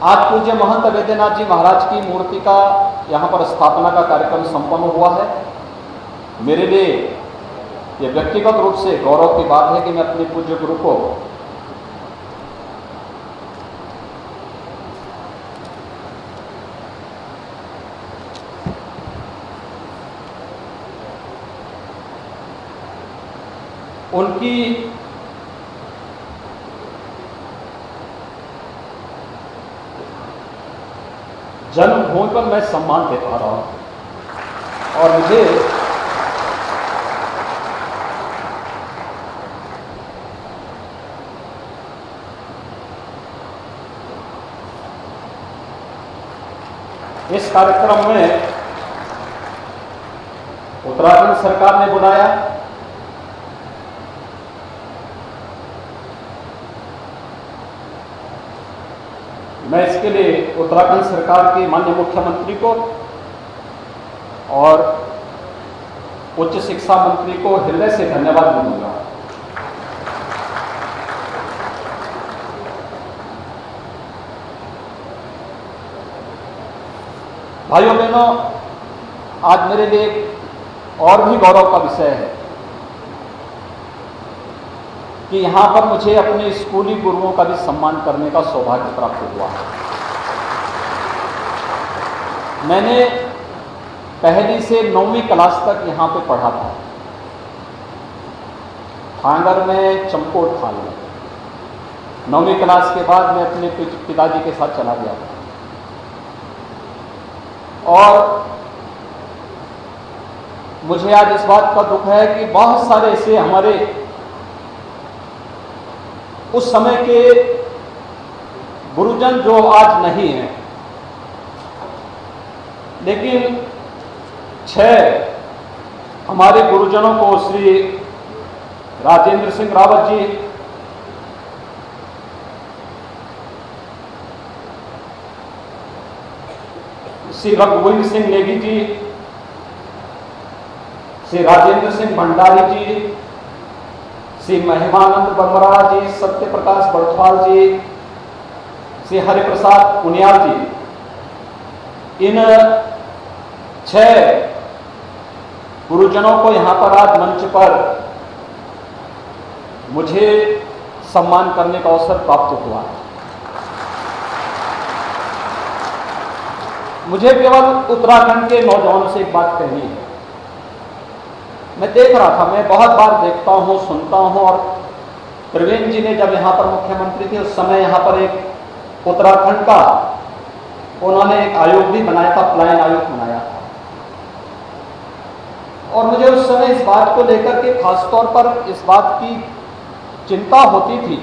आज पूज्य महंत वैद्यनाथ जी महाराज की मूर्ति का यहाँ पर स्थापना का कार्यक्रम संपन्न हुआ है। मेरे लिए ये व्यक्तिगत रूप से गौरव की बात है कि मैं अपने पूज्य गुरु को उनकी जन्मभूमि पर मैं सम्मान दे पा रहा हूं और मुझे इस कार्यक्रम में उत्तराखंड सरकार ने बुलाया। मैं इसके लिए उत्तराखंड सरकार के माननीय मुख्यमंत्री को और उच्च शिक्षा मंत्री को हृदय से धन्यवाद दूंगा। भाइयों बहनों, आज मेरे लिए एक और भी गौरव का विषय है कि यहाँ पर मुझे अपने स्कूली गुरुओं का भी सम्मान करने का सौभाग्य प्राप्त हुआ। मैंने पहली से 9वीं क्लास तक यहाँ पे पढ़ा था, थांगर में, चमकोट थाल में। 9वीं क्लास के बाद मैं अपने पिताजी के साथ चला गया था और मुझे आज इस बात का दुख है कि बहुत सारे ऐसे हमारे उस समय के गुरुजन जो आज नहीं हैं, लेकिन 6 हमारे गुरुजनों को श्री राजेंद्र सिंह रावत जी, श्री रघुवीर सिंह नेगी जी, श्री राजेंद्र सिंह भंडारी जी, श्री महिमानंद बरबरा जी, सत्य प्रकाश बड़थवाल जी, श्री हरिप्रसाद उनियाल जी, इन 6 गुरुजनों को यहाँ पर आज मंच पर मुझे सम्मान करने का अवसर प्राप्त हुआ। मुझे केवल उत्तराखंड के नौजवानों से एक बात कहनी है। मैं देख रहा था, मैं बहुत बार देखता हूँ, सुनता हूँ, और प्रवीण जी ने जब यहाँ पर मुख्यमंत्री थे उस समय यहाँ पर एक उत्तराखंड का उन्होंने एक आयोग भी बनाया था, पलायन आयोग बनाया था। और मुझे उस समय इस बात को लेकर के खासतौर पर इस बात की चिंता होती थी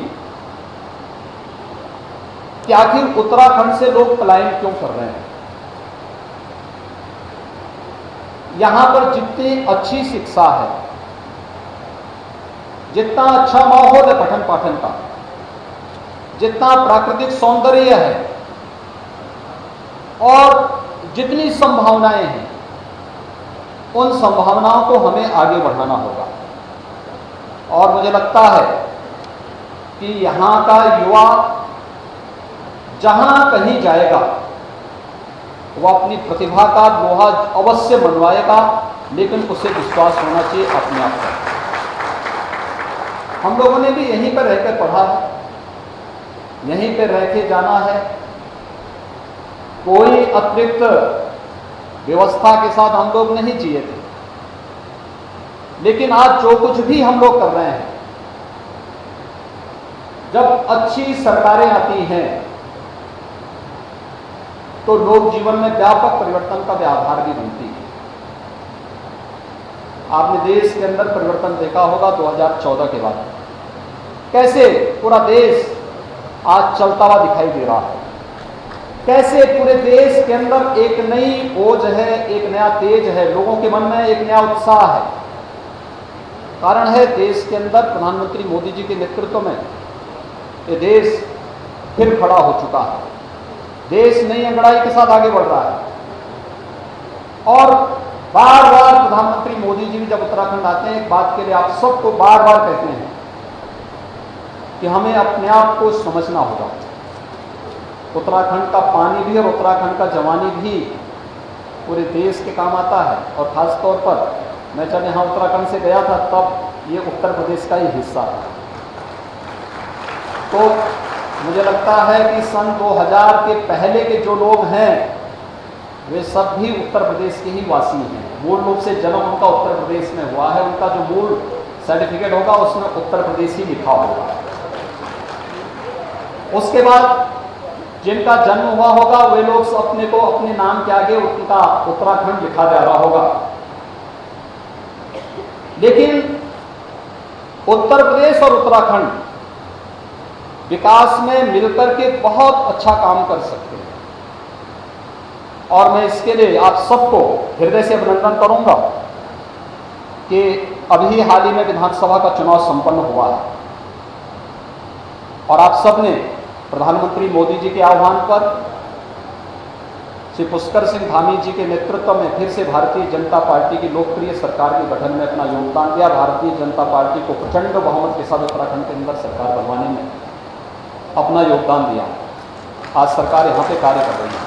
कि आखिर उत्तराखंड से लोग पलायन क्यों कर रहे हैं। यहां पर जितनी अच्छी शिक्षा है, जितना अच्छा माहौल है पठन पाठन का, जितना प्राकृतिक सौंदर्य है और जितनी संभावनाएं हैं, उन संभावनाओं को हमें आगे बढ़ाना होगा। और मुझे लगता है कि यहां का युवा जहां कहीं जाएगा वो अपनी प्रतिभा का लोहा अवश्य मनवाएगा, लेकिन उसे विश्वास होना चाहिए अपने आप पर। हम लोगों ने भी यहीं पर रहकर पढ़ा है, यहीं पर रह के जाना है, कोई अतिरिक्त व्यवस्था के साथ हम लोग नहीं जिए थे। लेकिन आज जो कुछ भी हम लोग कर रहे हैं, जब अच्छी सरकारें आती हैं तो लोक जीवन में व्यापक परिवर्तन का आधार भी बनती है। आपने देश के अंदर परिवर्तन देखा होगा 2014 के बाद, कैसे पूरा देश आज चलता हुआ दिखाई दे रहा है, कैसे पूरे देश के अंदर एक नई ओज है, एक नया तेज है, लोगों के मन में एक नया उत्साह है। कारण है देश के अंदर प्रधानमंत्री मोदी जी के नेतृत्व में ये देश फिर खड़ा हो चुका है। देश नई अंगड़ाई के साथ आगे बढ़ रहा है और बार बार प्रधानमंत्री मोदी जी भी जब उत्तराखंड आते हैं, एक बात के लिए आप सबको बार बार कहते हैं कि हमें अपने आप को समझना होगा। उत्तराखंड का पानी भी और उत्तराखंड का जवानी भी पूरे देश के काम आता है। और ख़ास तौर पर मैं जब यहाँ उत्तराखंड से गया था तब ये उत्तर प्रदेश का ही हिस्सा था। तो मुझे लगता है कि सन 2000 के पहले के जो लोग हैं वे सब भी उत्तर प्रदेश के ही वासी हैं। मूल रूप से जन्म उनका उत्तर प्रदेश में हुआ है, उनका जो मूल सर्टिफिकेट होगा उसमें उत्तर प्रदेश ही लिखा होगा। उसके बाद जिनका जन्म हुआ होगा वे लोग अपने को अपने नाम के आगे उनका उत्तराखंड लिखा जा रहा होगा। लेकिन उत्तर प्रदेश और उत्तराखंड विकास में मिलकर के बहुत अच्छा काम कर सकते हैं और मैं इसके लिए आप सबको हृदय से अभिनंदन करूंगा कि अभी हाल ही में विधानसभा का चुनाव संपन्न हुआ है और आप सब ने प्रधानमंत्री मोदी जी के आह्वान पर श्री पुष्कर सिंह धामी जी के नेतृत्व में फिर से भारतीय जनता पार्टी की लोकप्रिय सरकार के गठन में अपना योगदान दिया। भारतीय जनता पार्टी को प्रचंड बहुमत के साथ उत्तराखंड के अंदर सरकार बनवाने में अपना योगदान दिया। आज सरकार यहाँ पे कार्य कर रही है।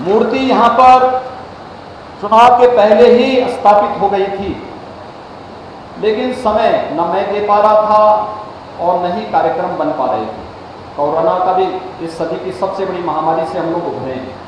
मूर्ति यहाँ पर चुनाव के पहले ही स्थापित हो गई थी, लेकिन समय न मैं दे पा रहा था और न ही कार्यक्रम बन पा रहे थे। कोरोना का भी इस सदी की सबसे बड़ी महामारी से हम लोग उभरे हैं।